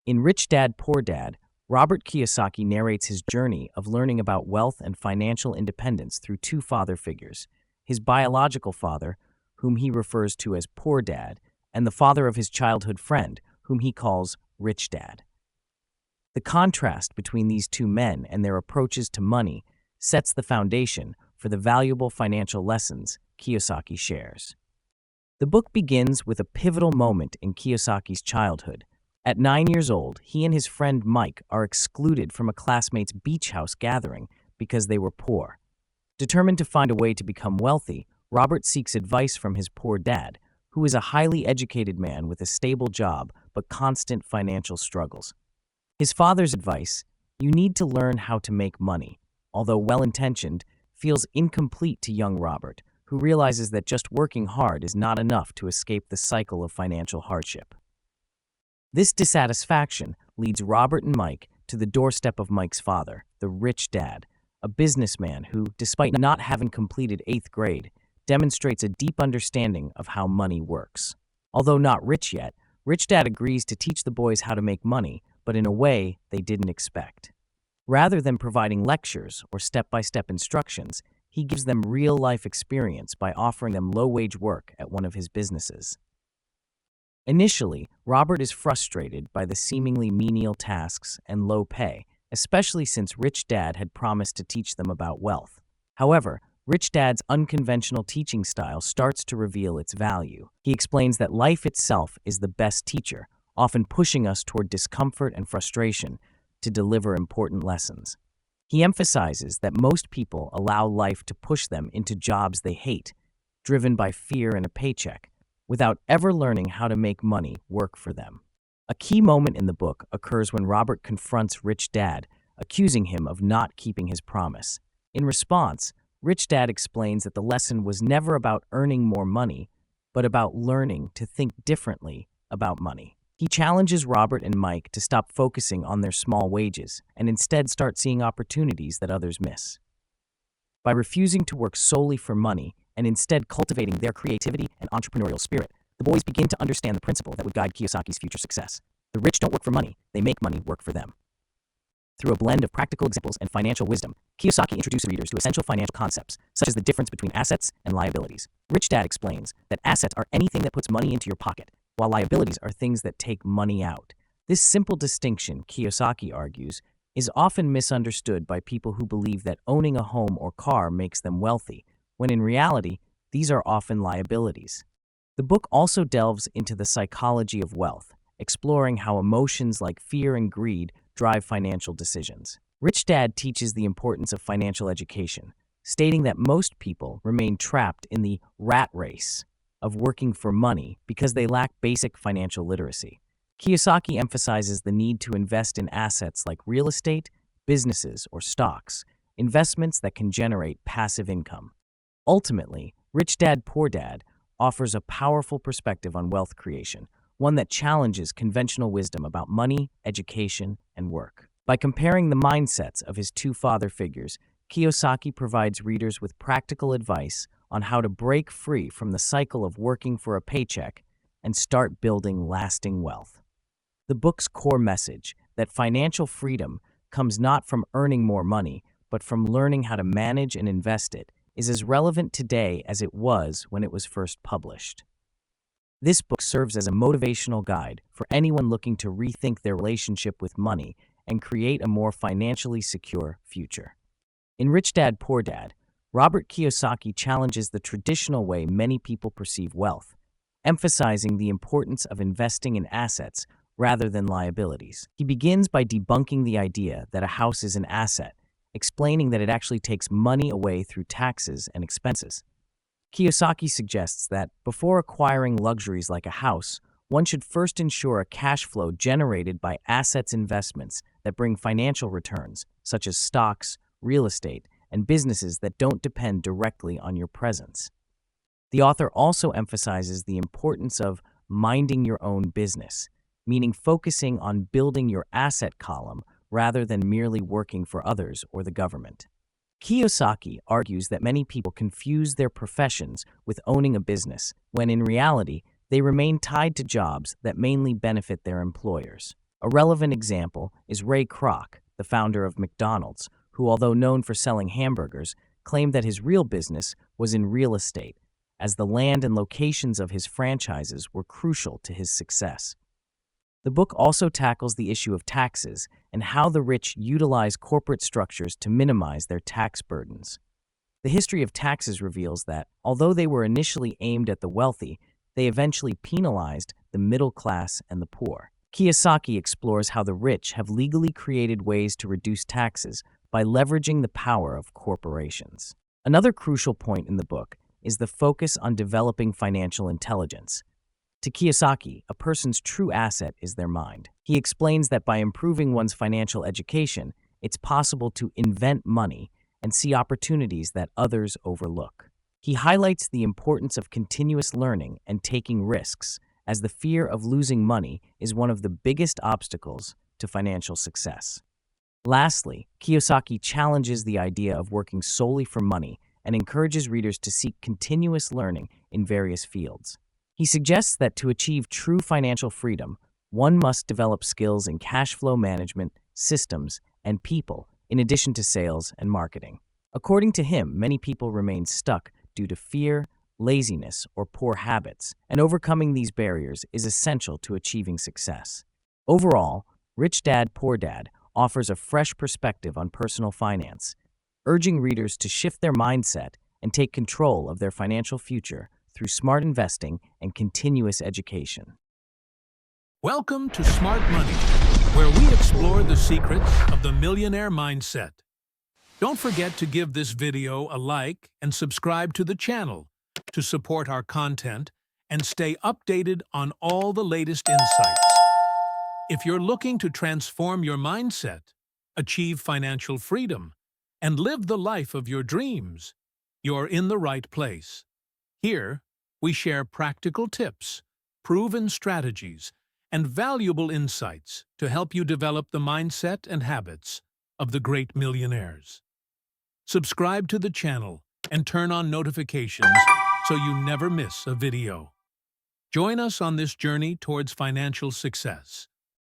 In Rich Dad, Poor Dad, Robert Kiyosaki narrates his journey of learning about wealth and financial independence through two father figures: his biological father, whom he refers to as Poor Dad, and the father of his childhood friend, whom he calls Rich Dad. The contrast between these two men and their approaches to money sets the foundation for the valuable financial lessons Kiyosaki shares. The book begins with a pivotal moment in Kiyosaki's childhood. At 9 years old, he and his friend Mike are excluded from a classmate's beach house gathering because they were poor. Determined to find a way to become wealthy, Robert seeks advice from his poor dad, who is a highly educated man with a stable job but constant financial struggles. His father's advice, "You need to learn how to make money," although well-intentioned, feels incomplete to young Robert, who realizes that just working hard is not enough to escape the cycle of financial hardship. This dissatisfaction leads Robert and Mike to the doorstep of Mike's father, the Rich Dad, a businessman who, despite not having completed 8th grade, demonstrates a deep understanding of how money works. Although not rich yet, Rich Dad agrees to teach the boys how to make money, but in a way they didn't expect. Rather than providing lectures or step-by-step instructions, he gives them real-life experience by offering them low-wage work at one of his businesses. Initially, Robert is frustrated by the seemingly menial tasks and low pay, especially since Rich Dad had promised to teach them about wealth. However, Rich Dad's unconventional teaching style starts to reveal its value. He explains that life itself is the best teacher, often pushing us toward discomfort and frustration to deliver important lessons. He emphasizes that most people allow life to push them into jobs they hate, driven by fear and a paycheck, without ever learning how to make money work for them. A key moment in the book occurs when Robert confronts Rich Dad, accusing him of not keeping his promise. In response, Rich Dad explains that the lesson was never about earning more money, but about learning to think differently about money. He challenges Robert and Mike to stop focusing on their small wages and instead start seeing opportunities that others miss. By refusing to work solely for money and instead cultivating their creativity and entrepreneurial spirit, the boys begin to understand the principle that would guide Kiyosaki's future success. The rich don't work for money, they make money work for them. Through a blend of practical examples and financial wisdom, Kiyosaki introduces readers to essential financial concepts, such as the difference between assets and liabilities. Rich Dad explains that assets are anything that puts money into your pocket, while liabilities are things that take money out. This simple distinction, Kiyosaki argues, is often misunderstood by people who believe that owning a home or car makes them wealthy, when in reality, these are often liabilities. The book also delves into the psychology of wealth, exploring how emotions like fear and greed drive financial decisions. Rich Dad teaches the importance of financial education, stating that most people remain trapped in the rat race of working for money because they lack basic financial literacy. Kiyosaki emphasizes the need to invest in assets like real estate, businesses, or stocks, investments that can generate passive income. Ultimately, Rich Dad, Poor Dad offers a powerful perspective on wealth creation, one that challenges conventional wisdom about money, education, and work. By comparing the mindsets of his two father figures, Kiyosaki provides readers with practical advice on how to break free from the cycle of working for a paycheck and start building lasting wealth. The book's core message, that financial freedom comes not from earning more money, but from learning how to manage and invest it, is as relevant today as it was when it was first published. This book serves as a motivational guide for anyone looking to rethink their relationship with money and create a more financially secure future. In Rich Dad, Poor Dad, Robert Kiyosaki challenges the traditional way many people perceive wealth, emphasizing the importance of investing in assets rather than liabilities. He begins by debunking the idea that a house is an asset, explaining that it actually takes money away through taxes and expenses. Kiyosaki suggests that before acquiring luxuries like a house, one should first ensure a cash flow generated by assets investments that bring financial returns, such as stocks, real estate, and businesses that don't depend directly on your presence. The author also emphasizes the importance of minding your own business, meaning focusing on building your asset column rather than merely working for others or the government. Kiyosaki argues that many people confuse their professions with owning a business, when in reality, they remain tied to jobs that mainly benefit their employers. A relevant example is Ray Kroc, the founder of McDonald's, who, although known for selling hamburgers, claimed that his real business was in real estate, as the land and locations of his franchises were crucial to his success. The book also tackles the issue of taxes and how the rich utilize corporate structures to minimize their tax burdens. The history of taxes reveals that, although they were initially aimed at the wealthy, they eventually penalized the middle class and the poor. Kiyosaki explores how the rich have legally created ways to reduce taxes by leveraging the power of corporations. Another crucial point in the book is the focus on developing financial intelligence. To Kiyosaki, a person's true asset is their mind. He explains that by improving one's financial education, it's possible to invent money and see opportunities that others overlook. He highlights the importance of continuous learning and taking risks, as the fear of losing money is one of the biggest obstacles to financial success. Lastly, Kiyosaki challenges the idea of working solely for money and encourages readers to seek continuous learning in various fields. He suggests that to achieve true financial freedom, one must develop skills in cash flow management, systems, and people, in addition to sales and marketing. According to him, many people remain stuck due to fear, laziness, or poor habits, and overcoming these barriers is essential to achieving success. Overall, Rich Dad, Poor Dad offers a fresh perspective on personal finance, urging readers to shift their mindset and take control of their financial future through smart investing and continuous education. Welcome to Smart Money, where we explore the secrets of the millionaire mindset. Don't forget to give this video a like and subscribe to the channel to support our content and stay updated on all the latest insights. If you're looking to transform your mindset, achieve financial freedom, and live the life of your dreams, you're in the right place. Here, we share practical tips, proven strategies, and valuable insights to help you develop the mindset and habits of the great millionaires. Subscribe to the channel and turn on notifications so you never miss a video. Join us on this journey towards financial success.